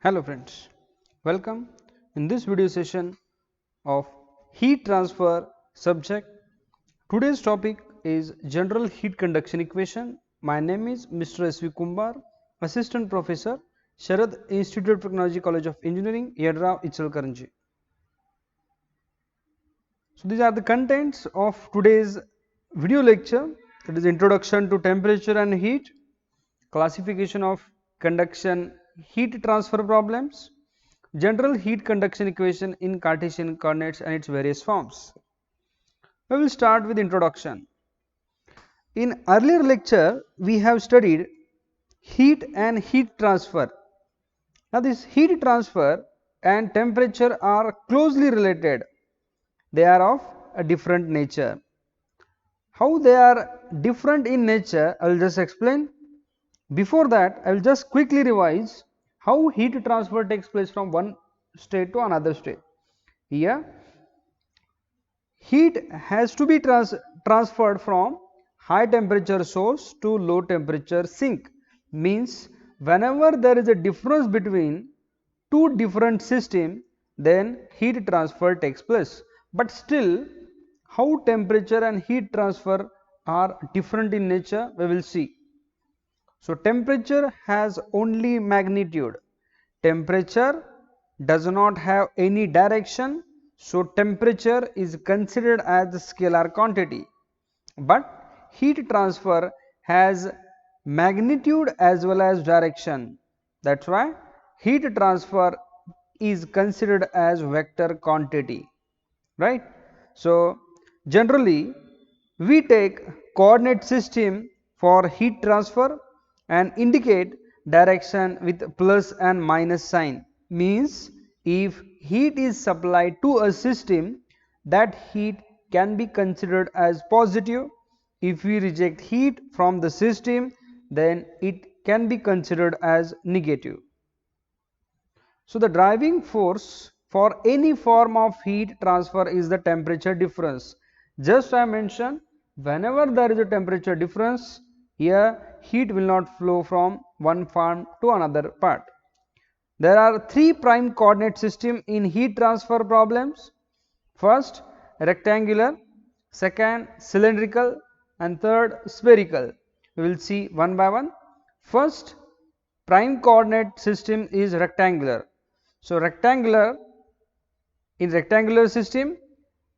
Hello friends, welcome in this video session of heat transfer subject. Today's topic is general heat conduction equation. My name is Mr. S.V. Kumbar, Assistant Professor, Sharad Institute of Technology, College of Engineering, Yadra, Ichalkaranji. So these are the contents of today's video lecture. That is introduction to temperature and heat, classification of conduction heat transfer problems, general heat conduction equation in Cartesian coordinates and its various forms. We will start with introduction. In earlier lecture we have studied heat and heat transfer. Now this heat transfer and temperature are closely related. They are of a different nature. How they are different in nature, I will just explain. Before that, I will just quickly revise how heat transfer takes place from one state to another state. Here, heat has to be transferred from high temperature source to low temperature sink. Means whenever there is a difference between two different systems, then heat transfer takes place. But still, how temperature and heat transfer are different in nature, we will see. So temperature has only magnitude. Temperature does not have any direction. So temperature is considered as a scalar quantity. But heat transfer has magnitude as well as direction. That's why heat transfer is considered as vector quantity. Right? So generally we take coordinate system for heat transfer and indicate direction with plus and minus sign. Means if heat is supplied to a system, that heat can be considered as positive. If we reject heat from the system, then it can be considered as negative. So the driving force for any form of heat transfer is the temperature difference. Just I mentioned, whenever there is a temperature difference, here heat will not flow from one part to another part. There are three prime coordinate system in heat transfer problems. First, rectangular, second, cylindrical, and third, spherical. We will see one by one. First, prime coordinate system is rectangular. So in rectangular system,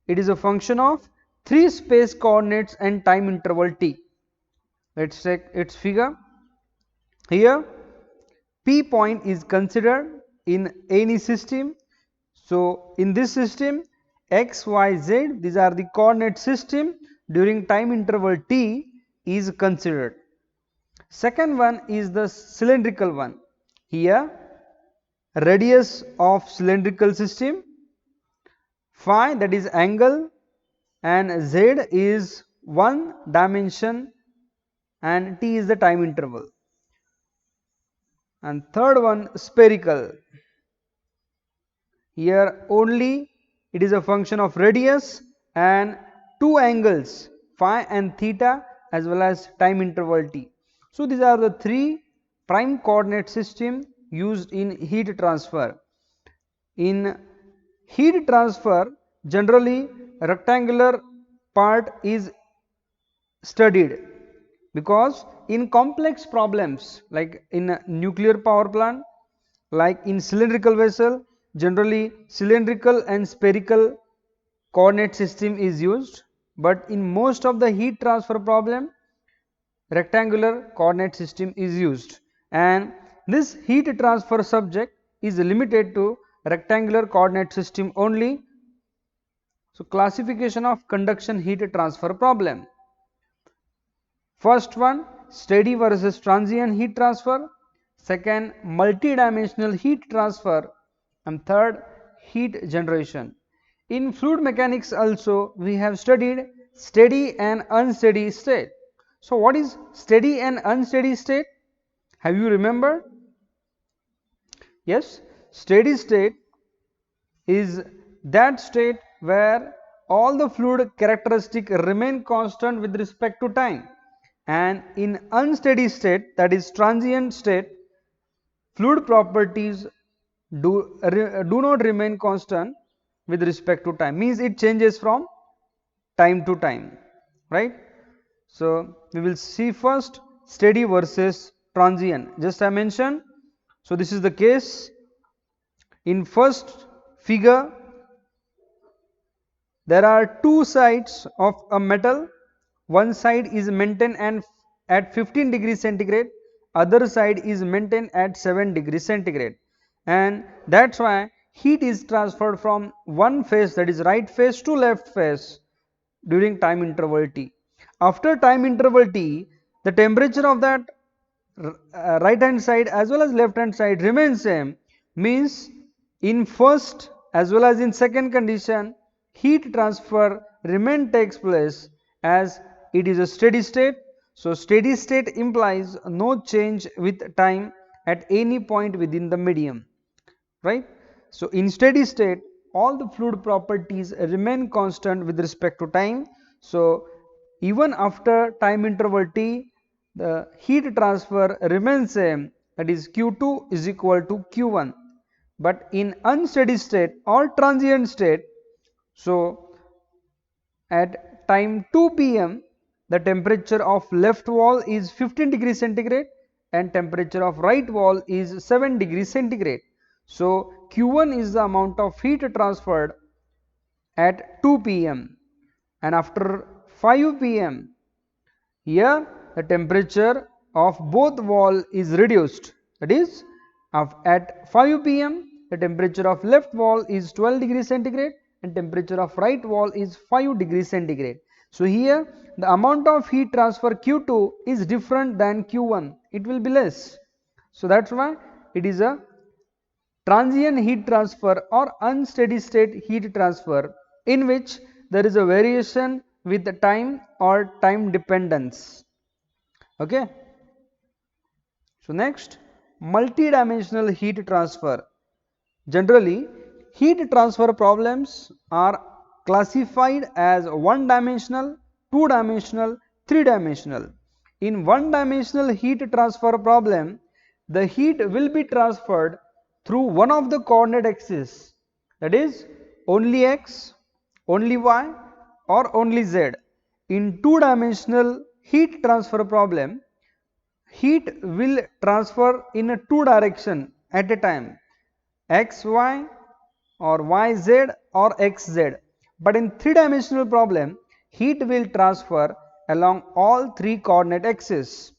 it is a function of three space coordinates and time interval t. Let's check its figure. Here P point is considered in any system. So in this system, x, y, z, these are the coordinate system during time interval t is considered. Second one is the cylindrical one. Here radius of cylindrical system, phi, that is angle, and z is one dimension and t is the time interval. And third one, spherical. Here only it is a function of radius and two angles, phi and theta, as well as time interval t. So these are the three prime coordinate system used in heat transfer. In heat transfer, generally rectangular part is studied, because in complex problems like in a nuclear power plant, like in cylindrical vessel, generally cylindrical and spherical coordinate system is used, but in most of the heat transfer problem, rectangular coordinate system is used, and this heat transfer subject is limited to rectangular coordinate system only. So classification of conduction heat transfer problem. First one, steady versus transient heat transfer. Second, multidimensional heat transfer. And third, heat generation. In fluid mechanics also we have studied steady and unsteady state. So what is steady and unsteady state? Have you remembered? Yes, steady state is that state where all the fluid characteristics remain constant with respect to time, and in unsteady state, that is transient state, fluid properties do not remain constant with respect to time, means it changes from time to time, right. So we will see first steady versus transient. Just I mentioned, so this is the case. In first figure, there are two sides of a metal. One side is maintained at 15 degrees centigrade, other side is maintained at 7 degrees centigrade, and that's why heat is transferred from one phase, that is right phase, to left phase during time interval t. After time interval t, the temperature of that right hand side as well as left hand side remains same, means in first as well as in second condition heat transfer remain takes place as it is a steady state. So steady state implies no change with time at any point within the medium, right. So in steady state all the fluid properties remain constant with respect to time. So even after time interval t, the heat transfer remains same, that is Q2 is equal to Q1. But in unsteady state or transient state, so at time 2 pm the temperature of left wall is 15 degrees centigrade and temperature of right wall is 7 degrees centigrade. So Q1 is the amount of heat transferred at 2 pm, and after 5 pm, here the temperature of both wall is reduced, that is at 5 pm the temperature of left wall is 12 degrees centigrade and temperature of right wall is 5 degrees centigrade. So here the amount of heat transfer Q2 is different than Q1, it will be less. So that's why it is a transient heat transfer or unsteady state heat transfer in which there is a variation with the time or time dependence. Okay. So next, multi-dimensional heat transfer. Generally, heat transfer problems are classified as one dimensional, two dimensional, three dimensional. In one dimensional heat transfer problem, the heat will be transferred through one of the coordinate axes, that is only x, only y or only z. In two dimensional heat transfer problem, heat will transfer in a two direction at a time, xy or yz or xz. But in three dimensional problem, heat will transfer along all three coordinate axes.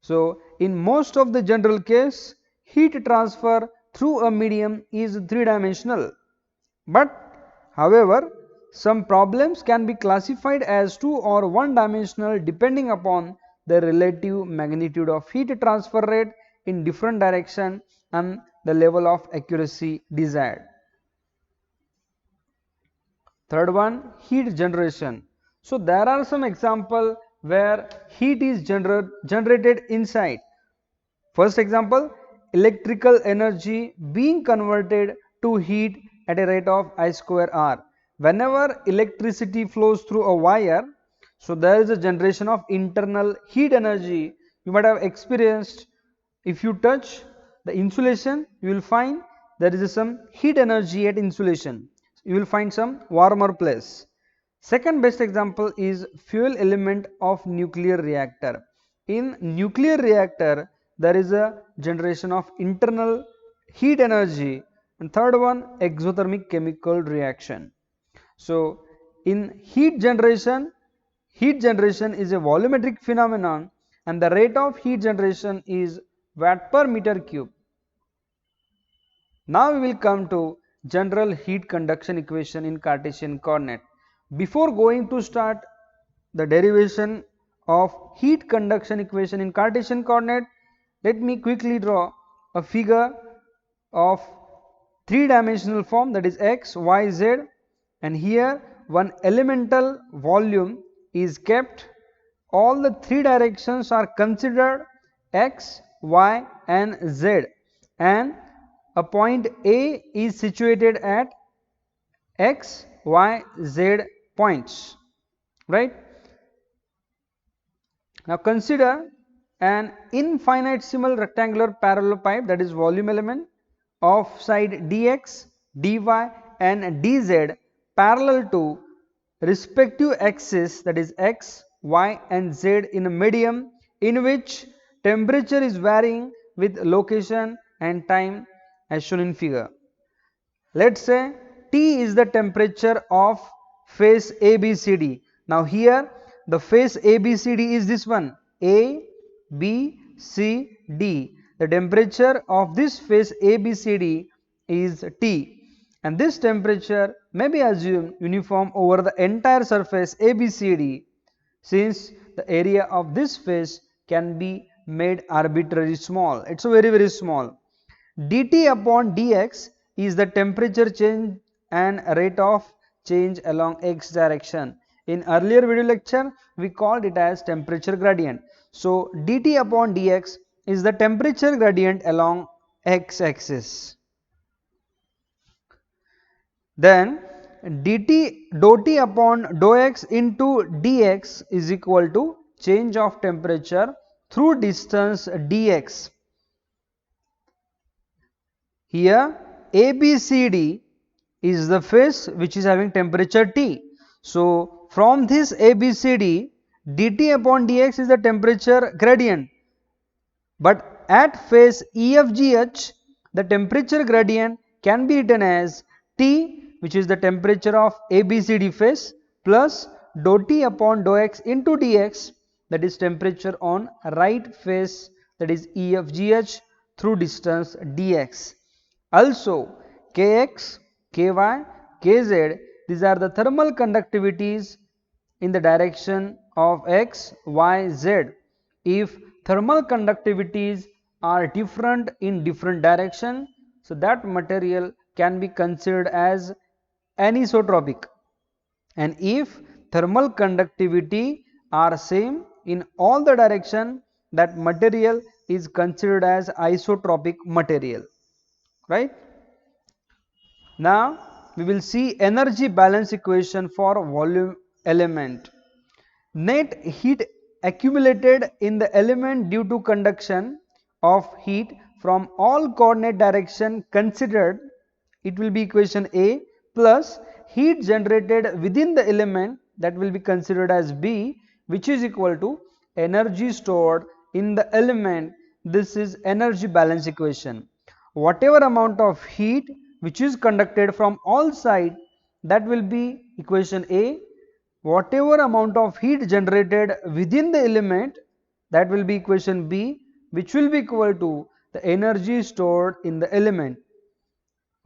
So in most of the general case, heat transfer through a medium is three dimensional. But however, some problems can be classified as two or one dimensional depending upon the relative magnitude of heat transfer rate in different direction and the level of accuracy desired. Third one, heat generation. So there are some example where heat is generated inside. First example, electrical energy being converted to heat at a rate of I square R. Whenever electricity flows through a wire, so there is a generation of internal heat energy. You might have experienced, if you touch the insulation, you will find there is some heat energy at insulation. You will find some warmer place. Second best example is fuel element of nuclear reactor. In nuclear reactor, there is a generation of internal heat energy, and third one, exothermic chemical reaction. So in heat generation is a volumetric phenomenon and the rate of heat generation is watt per meter cube. Now we will come to general heat conduction equation in Cartesian coordinate. Before going to start the derivation of heat conduction equation in Cartesian coordinate, let me quickly draw a figure of three dimensional form, that is x, y, z, and here one elemental volume is kept. All the three directions are considered x, y and z, and a point A is situated at x, y, z points, right. Now consider an infinitesimal rectangular parallel pipe, that is volume element, of side dx, dy and dz parallel to respective axis, that is x, y and z, in a medium in which temperature is varying with location and time as shown in figure. Let us say T is the temperature of phase ABCD. Now here the phase ABCD is this one, A, B, C, D. The temperature of this phase ABCD is T, and this temperature may be assumed uniform over the entire surface ABCD, since the area of this phase can be made arbitrarily small. It is very small. dt upon dx is the temperature change and rate of change along x direction. In earlier video lecture we called it as temperature gradient. So dt upon dx is the temperature gradient along x axis. Then dt dou t upon dou x into dx is equal to change of temperature through distance dx. Here ABCD is the phase which is having temperature T. So from this ABCD, dt upon dx is the temperature gradient, but at phase EFGH the temperature gradient can be written as T, which is the temperature of ABCD phase, plus dou T upon dou x into dx, that is temperature on right phase, that is EFGH, through distance dx. Also Kx, Ky, Kz, these are the thermal conductivities in the direction of x, y, z. If thermal conductivities are different in different direction, so that material can be considered as anisotropic, and if thermal conductivity are same in all the direction, that material is considered as isotropic material, right? Now we will see energy balance equation for volume element. Net heat accumulated in the element due to conduction of heat from all coordinate direction considered, it will be equation A, plus heat generated within the element, that will be considered as B, which is equal to energy stored in the element. This is energy balance equation. Whatever amount of heat which is conducted from all sides, that will be equation A. Whatever amount of heat generated within the element, that will be equation B, which will be equal to the energy stored in the element.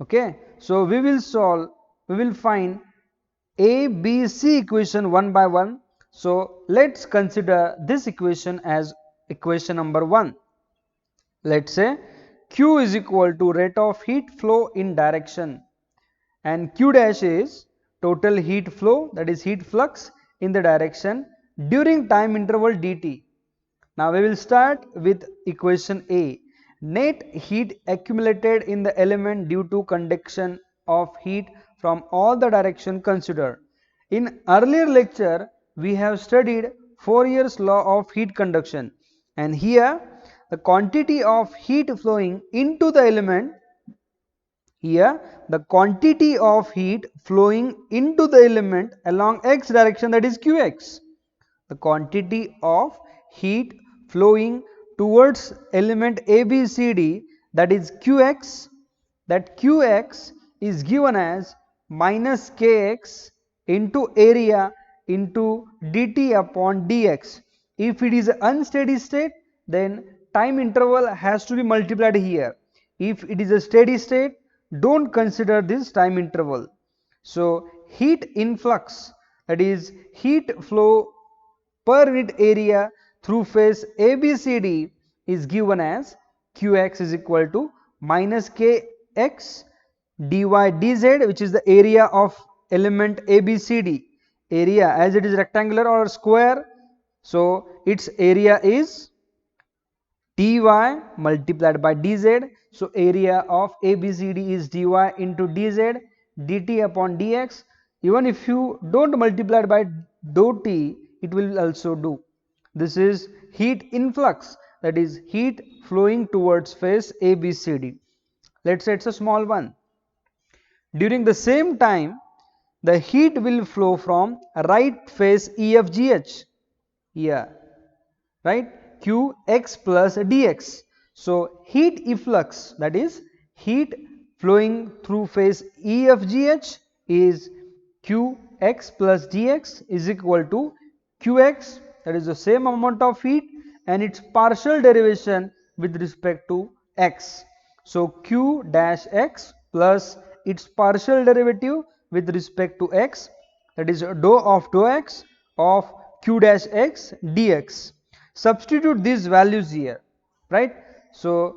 Okay, so we will find A, B, C equation one by one. So let's consider this equation as equation number 1. Let's say Q is equal to rate of heat flow in direction, and Q dash is total heat flow, that is heat flux in the direction during time interval dt. Now we will start with equation A. Net heat accumulated in the element due to conduction of heat from all the direction considered. In earlier lecture we have studied Fourier's law of heat conduction, and here the quantity of heat flowing into the element, here the quantity of heat flowing into the element along x direction, that is Qx. The quantity of heat flowing towards element ABCD, that is Qx, that Qx is given as minus Kx into area into dt upon dx. If it is unsteady state, then time interval has to be multiplied here. If it is a steady state, don't consider this time interval. So heat influx, that is heat flow per unit area through phase ABCD, is given as Qx is equal to minus Kx dy dz, which is the area of element ABCD. Area, as it is rectangular or square, so its area is dy multiplied by dz. So area of ABCD is dy into dz dt upon dx. Even if you don't multiply by dou t, it will also do. This is heat influx, that is heat flowing towards phase ABCD. Let us say it is a small one. During the same time, the heat will flow from right face EFGH here, right, Qx plus dx. So, heat efflux, that is heat flowing through phase EFGH is Qx plus dx is equal to Qx, that is the same amount of heat and its partial derivation with respect to x. So, Q dash x plus its partial derivative with respect to x, that is dou of dou x of Q dash x dx. Substitute these values here, right. So,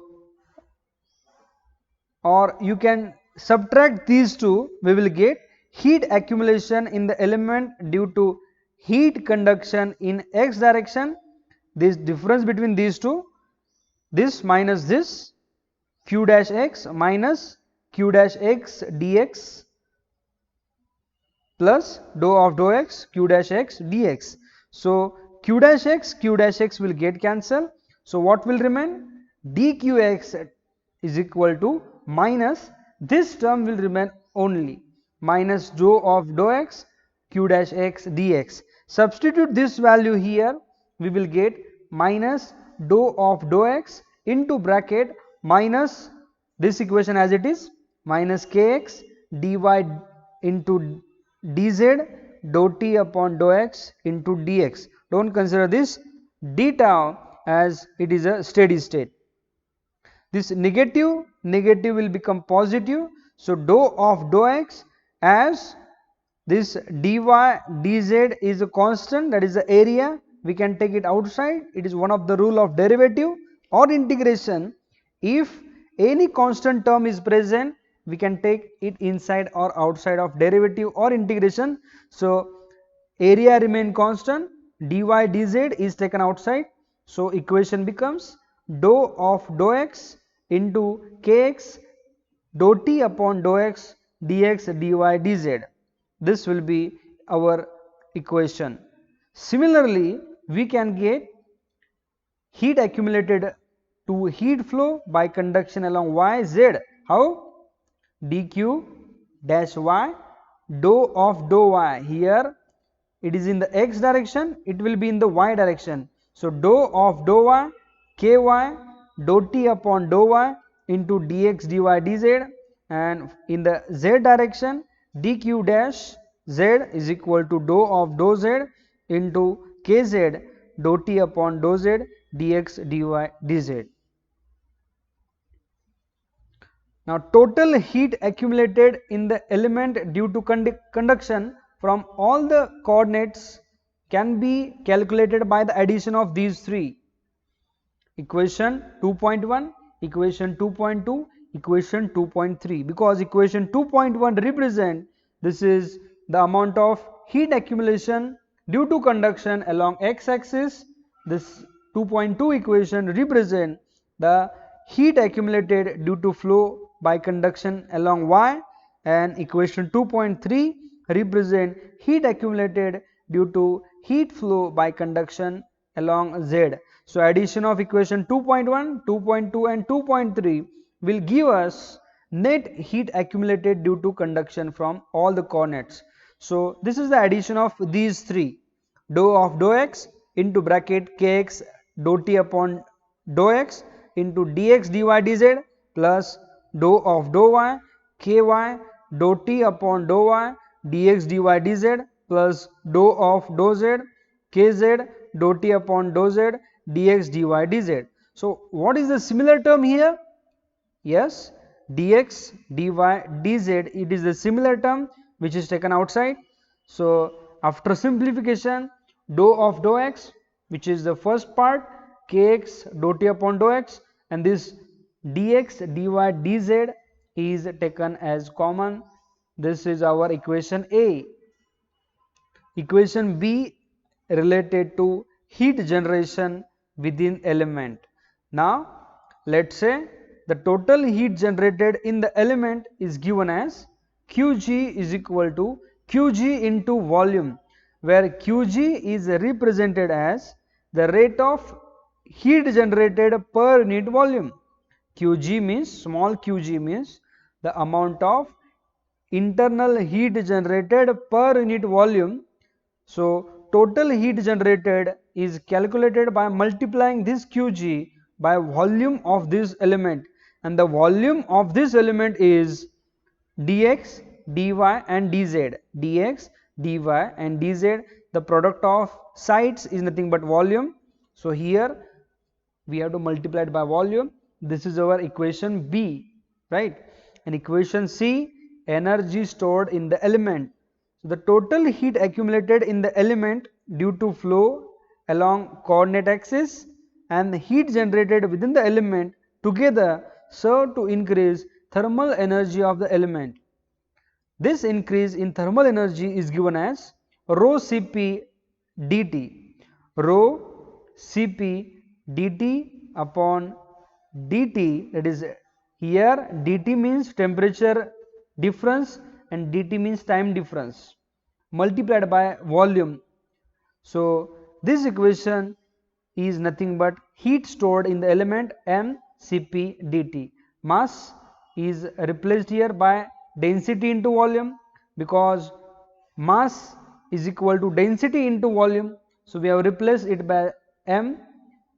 or you can subtract these two, we will get heat accumulation in the element due to heat conduction in x direction. This difference between these two, this minus this, Q dash x minus Q dash x dx plus dou of dou x Q dash x dx. So, Q dash x will get cancelled. So, what will remain? dqx is equal to minus this term will remain only minus dou of dou x Q dash x dx. Substitute this value here, we will get minus dou of dou x into bracket minus this equation as it is minus kx dy into dz dou t upon dou x into dx. Do not consider this d tau as it is a steady state. This negative will become positive. So, dou of dou x as this dy dz is a constant, that is the area, we can take it outside. It is one of the rule of derivative or integration. If any constant term is present, we can take it inside or outside of derivative or integration. So, area remain constant, dy dz is taken outside. So, equation becomes dou of dou x into kx dou t upon dou x dx dy dz. This will be our equation. Similarly, we can get heat accumulated to heat flow by conduction along y z. How? dq dash y dou of dou y, here it is in the x direction, it will be in the y direction. So, dou of dou y ky dou t upon dou y into dx dy dz, and in the z direction dq dash z is equal to dou of dou z into kz dou t upon dou z dx dy dz. Now, total heat accumulated in the element due to conduction from all the coordinates can be calculated by the addition of these three: equation 2.1, equation 2.2, equation 2.3, because equation 2.1 represent this is the amount of heat accumulation due to conduction along x axis. This 2.2 equation represent the heat accumulated due to flow by conduction along y, and equation 2.3 represent heat accumulated due to heat flow by conduction along z. So, addition of equation 2.1, 2.2 and 2.3 will give us net heat accumulated due to conduction from all the coordinates. So, this is the addition of these three: dou of dou x into bracket kx dou t upon dou x into dx dy dz plus dou of dou y ky dou t upon dou y dx dy dz plus dou of dou z kz dou t upon dou z dx dy dz. So, what is the similar term here? Yes, dx dy dz, it is the similar term which is taken outside. So, after simplification, dou of dou x, which is the first part, kx dou t upon dou x, and this dx dy dz is taken as common. This is our equation A. Equation B related to heat generation within element. Now, let us say the total heat generated in the element is given as Qg is equal to Qg into volume, where Qg is represented as the rate of heat generated per unit volume. Qg means, small qg means the amount of internal heat generated per unit volume. So total heat generated is calculated by multiplying this Qg by volume of this element, and the volume of this element is dx, dy and dz. Dx, dy and dz, the product of sides is nothing but volume. So here we have to multiply it by volume. This is our equation B, right? And equation C, energy stored in the element. So the total heat accumulated in the element due to flow along coordinate axis and the heat generated within the element together serve to increase thermal energy of the element. This increase in thermal energy is given as rho Cp dt. Rho Cp dt upon dt, that is, here dt means temperature difference and dt means time difference, multiplied by volume. So this equation is nothing but heat stored in the element mCp dt. Mass is replaced here by density into volume, because mass is equal to density into volume. So we have replaced it by m.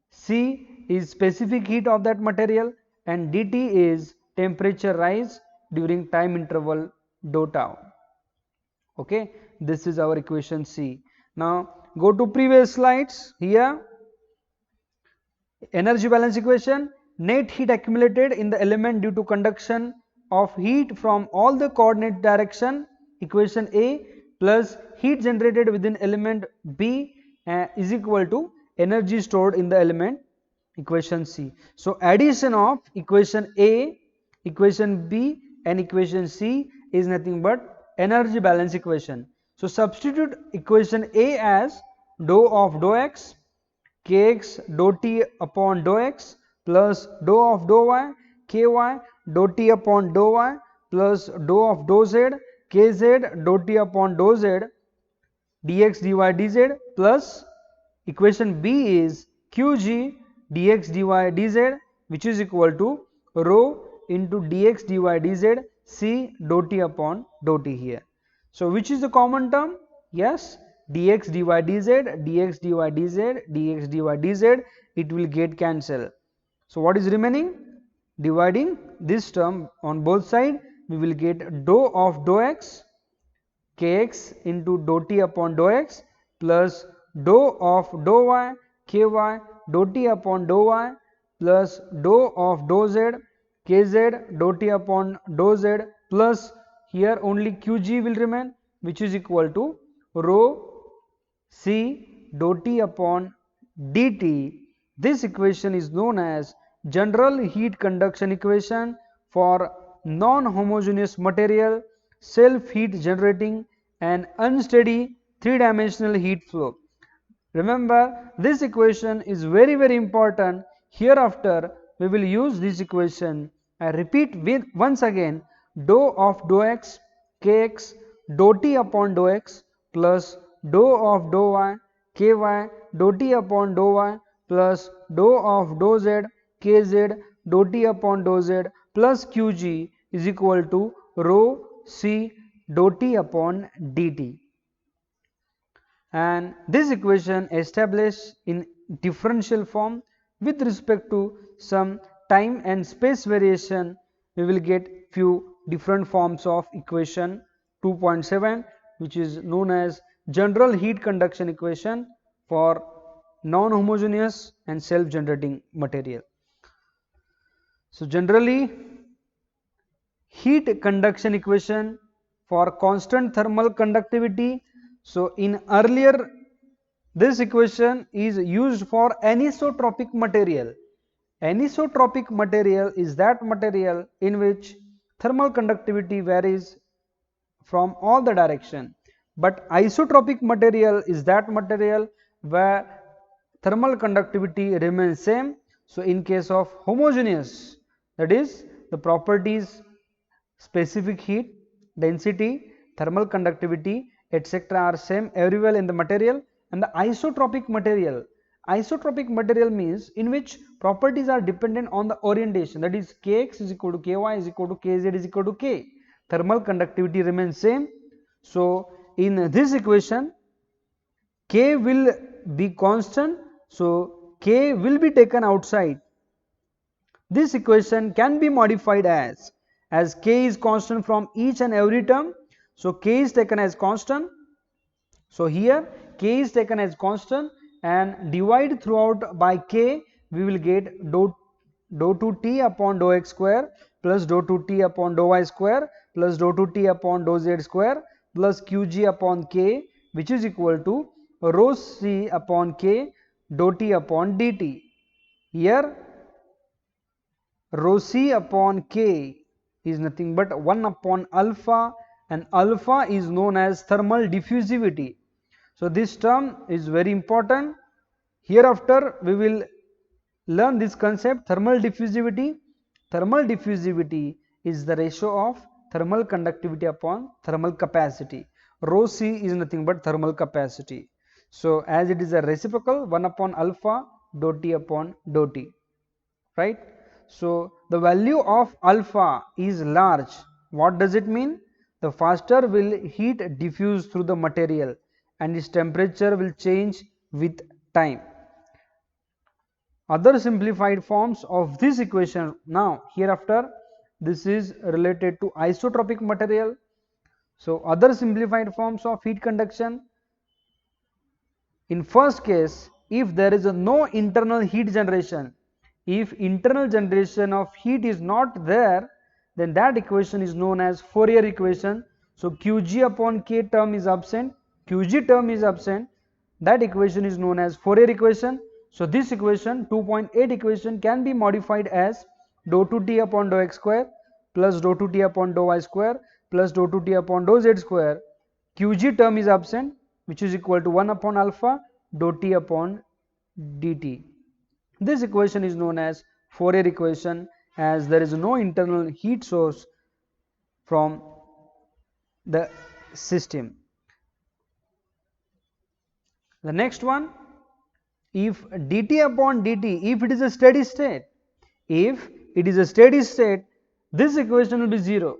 C is specific heat of that material and dt is temperature rise during time interval dou tau. Okay, this is our equation C. Now go to previous slides. Here energy balance equation, net heat accumulated in the element due to conduction of heat from all the coordinate direction, equation A, plus heat generated within element B is equal to energy stored in the element, equation C. So addition of equation A, equation B and equation C is nothing but energy balance equation. So substitute equation A as dou of dou x kx dou t upon dou x plus dou of dou y ky dou t upon dou y plus dou of dou z kz dou t upon dou z dx dy dz plus equation B is qg dx dy dz, which is equal to rho into dx dy dz c dou t upon dou t here. So which is the common term? Yes, dx dy dz, dx dy dz, dx dy dz, it will get cancelled. So what is remaining? Dividing this term on both sides, we will get dou of dou x kx into dou t upon dou x plus dou of dou y ky dou t upon dou y plus dou of dou z kz dou t upon dou z plus here only qg will remain, which is equal to rho c dou t upon dt. This equation is known as general heat conduction equation for non-homogeneous material, self heat generating and unsteady three-dimensional heat flow. Remember, this equation is very important. Hereafter we will use this equation. I repeat with once again, dou of dou x kx dou t upon dou x plus dou of dou y ky dou t upon dou y plus dou of dou z kz dou t upon dou z plus qg is equal to rho c dou t upon dt. And this equation established in differential form with respect to some time and space variation, we will get few different forms of equation 2.7, which is known as general heat conduction equation for non-homogeneous and self-generating material. So generally heat conduction equation for constant thermal conductivity. So in earlier this equation is used for anisotropic material. Anisotropic material is that material in which thermal conductivity varies from all the direction, but isotropic material is that material where thermal conductivity remains same. So in case of homogeneous, that is the properties specific heat, density, thermal conductivity etc. are same everywhere in the material, and the isotropic material Isotropic material means in which properties are dependent on the orientation, that is Kx is equal to Ky is equal to Kz is equal to K. Thermal conductivity remains same. So in this equation K will be constant, so K will be taken outside. This equation can be modified as K is constant from each and every term, so K is taken as constant. So here K is taken as constant and divide throughout by K, we will get dou 2t upon dou x square plus dou 2t upon dou y square plus dou 2t upon dou z square plus qg upon K, which is equal to rho c upon K dou t upon dt. Here rho c upon K is nothing but 1 upon alpha, and alpha is known as thermal diffusivity. So this term is very important. Hereafter we will learn this concept, thermal diffusivity. Thermal diffusivity is the ratio of thermal conductivity upon thermal capacity. Rho c is nothing but thermal capacity. So as it is a reciprocal, 1 upon alpha dou t upon dou t, right? So the value of alpha is large. What does it mean? The faster will heat diffuse through the material and its temperature will change with time. Other simplified forms of this equation, now hereafter this is related to isotropic material. So other simplified forms of heat conduction, in first case, if there is no internal heat generation, if internal generation of heat is not there, then that equation is known as Fourier equation. So Qg upon K term is absent, Qg term is absent, that equation is known as Fourier equation. So this equation 2.8 equation can be modified as dou 2t upon dou x square plus dou 2t upon dou y square plus dou 2t upon dou z square. Qg term is absent, which is equal to 1 upon alpha dou t upon dt. This equation is known as Fourier equation as there is no internal heat source from the system. The next one, if dt upon dt, if it is a steady state, if it is a steady state, this equation will be 0.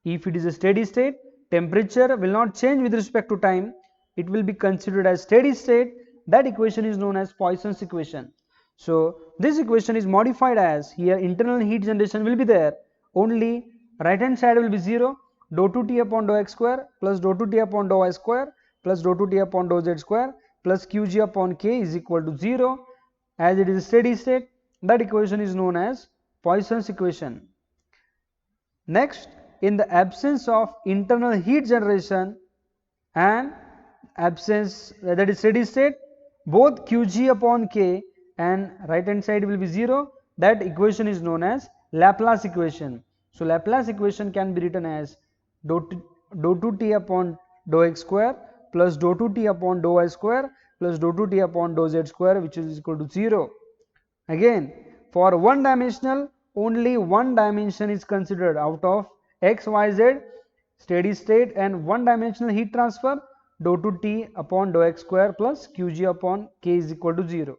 If it is a steady state, temperature will not change with respect to time, it will be considered as steady state, that equation is known as Poisson's equation. So this equation is modified as, here internal heat generation will be there, only right hand side will be 0, dou 2t upon dou x square plus dou 2t upon dou y square plus dou 2t upon dou z square plus Qg upon K is equal to 0. As it is a steady state, that equation is known as Poisson's equation. Next, in the absence of internal heat generation and absence, that is steady state, both Qg upon K and right hand side will be 0, that equation is known as Laplace equation. So Laplace equation can be written as dou 2t upon dou x square plus dou 2t upon dou y square plus dou 2t upon dou z square, which is equal to 0. Again, for one dimensional, only one dimension is considered out of x, y, z, steady state and one dimensional heat transfer, dou 2t upon dou x square plus Qg upon K is equal to 0.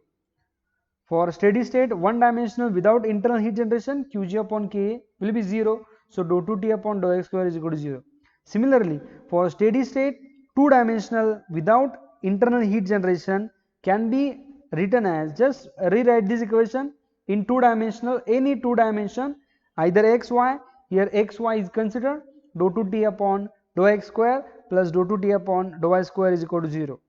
For steady state, one dimensional without internal heat generation, Qg upon K will be 0. So dou 2t upon dou x square is equal to 0. Similarly, for steady state, two dimensional without internal heat generation can be written as, just rewrite this equation in two dimensional, any two dimension, either x, y, here x, y is considered, dou 2t upon dou x square plus dou 2t upon dou y square is equal to 0.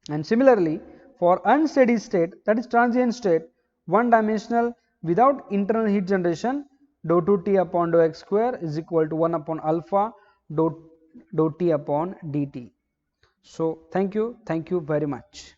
And similarly, for unsteady state, that is transient state, one dimensional without internal heat generation, dou 2t upon dou x square is equal to 1 upon alpha dou t upon dt. So thank you very much.